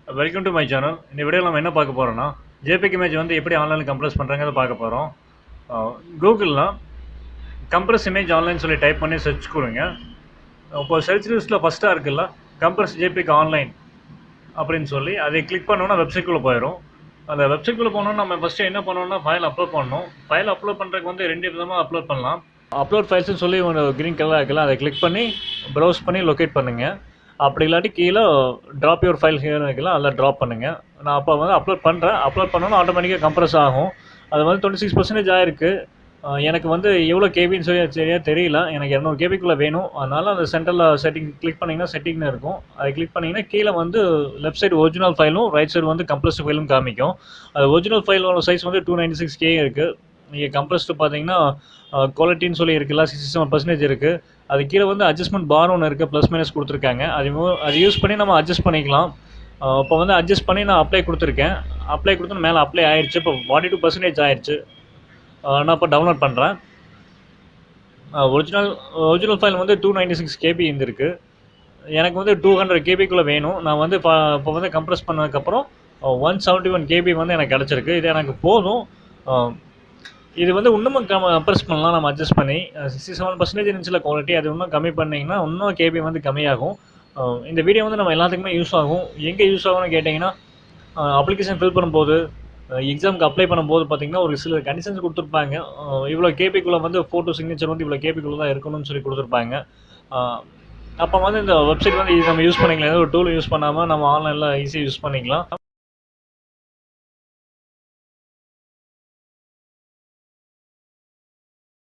Welcome to my channel. இந்த வீடியோவில் நம்ம என்ன பார்க்க போகிறோம்னா, ஜேபிக் இமேஜ் வந்து எப்படி ஆன்லைனில் கம்ப்ரஸ் பண்ணுறாங்கிறத பார்க்க போகிறோம். கூகுளில் கம்ப்ரஸ் இமேஜ் ஆன்லைன் சொல்லி டைப் பண்ணி சர்ச் கொடுங்க. இப்போ சர்ச் லிஸ்ட்டில் ஃபஸ்ட்டாக இருக்குல்ல கம்ப்ரஸ் ஜேபிக் ஆன்லைன் அப்படின்னு சொல்லி அதை கிளிக் பண்ணோன்னா வெப்சைட்குள்ளே போயிடும். அந்த வெப்சைட்குள்ளே போனோன்னா நம்ம ஃபஸ்ட்டு என்ன பண்ணணும்னா ஃபைல் அப்லோட் பண்ணணும். ஃபைல் அப்லோட் பண்ணுறதுக்கு வந்து ரெண்டு விதமாக அப்லோட் பண்ணலாம். அப்லோட் ஃபைல்ஸ்னு சொல்லி ஒரு க்ரீன் கலராக இருக்குல்ல, அதை கிளிக் பண்ணி ப்ரௌஸ் பண்ணி லொக்கேட் பண்ணுங்கள். அப்படி இல்லாட்டி கீழே ட்ராப் யுவர் ஃபைல் ஹியர் இருக்கலாம், அதில் ட்ராப் பண்ணுங்கள். நான் அப்போ வந்து அப்லோட் பண்ணுறேன். அப்லோட் பண்ணோன்னா ஆட்டோமேட்டிக்காக கம்ப்ரஸ் ஆகும். அது வந்து 26% ஆகிருக்கு. எனக்கு வந்து எவ்வளோ கேபின்னு சொல்லி சரியாக தெரியல. எனக்கு 200 கேபிக்குள்ளே வேணும். அதனால் அந்த சென்டரில் செட்டிங் கிளிக் பண்ணிங்கன்னா செட்டிங்னு இருக்கும். அதை கிளிக் பண்ணிங்கன்னா கீழே வந்து லெஃப்ட் சைடு ஒரிஜினல் ஃபைலும் ரைட் சைடு வந்து கம்ப்ரஸ்டு ஃபைலும் காமிக்கும். அது ஒரிஜினல் ஃபைலோட சைஸ் வந்து 296K இருக்குது. நீங்கள் கம்ப்ரஸ்டு பார்த்தீங்கன்னா குவாலிட்டின்னு சொல்லி இருக்குல்ல 67% இருக்குது. அது கீழே வந்து அட்ஜஸ்ட்மெண்ட் பார் ஒன்று இருக்குது, ப்ளஸ் மைனஸ் கொடுத்துருக்காங்க. அது யூஸ் பண்ணி நம்ம அட்ஜஸ்ட் பண்ணிக்கலாம். இப்போ வந்து அட்ஜஸ்ட் பண்ணி நான் அப்ளை கொடுத்துருக்கேன். அப்ளை கொடுத்து மேலே அப்ளை ஆயிடுச்சு. இப்போ 42% ஆயிடுச்சு. நான் இப்போ டவுன்லோட் பண்ணுறேன். ஒரிஜினல் ஃபைல் வந்து 296 KB இருந்திருக்கு. எனக்கு வந்து 200 கேபிக்குள்ளே வேணும். நான் வந்து இப்போ வந்து கம்ப்ரஸ் பண்ணதுக்கப்புறம் 171 KB வந்து எனக்கு கிடச்சிருக்கு. இது எனக்கு போதும். இது வந்து இன்னமும் கம்ப்ரஸ் பண்ணலாம் நம்ம அட்ஜஸ்ட் பண்ணி. 67% இருந்துச்சுல குவாலிட்டி, அது இன்னும் கம்மி பண்ணிங்கன்னா இன்னும் கேபி வந்து கம்மியாகும். இந்த வீடியோ வந்து நம்ம எல்லாத்துக்குமே யூஸ் ஆகும். எங்கே யூஸ் ஆகும்னு கேட்டிங்கன்னா, அப்ளிகேஷன் ஃபில் பண்ணும்போது, எக்ஸாமுக்கு அப்ளை பண்ணும்போது பார்த்திங்கன்னா ஒரு சில கண்டிஷன்ஸ் கொடுத்துருப்பாங்க. இவ்வளோ கேபிக்குள்ளே வந்து ஃபோட்டோ சிக்னேச்சர் வந்து இவ்வளோ கேபிக்குள்ளே தான் இருக்கணும்னு சொல்லி கொடுத்துருப்பாங்க. அப்போ வந்து இந்த வெப்சைட் வந்து இது நம்ம யூஸ் பண்ணிக்கலாம். ஏதோ ஒரு டூல் யூஸ் பண்ணாமல் நம்ம ஆன்லைனில் ஈஸியாக யூஸ் பண்ணிக்கலாம்.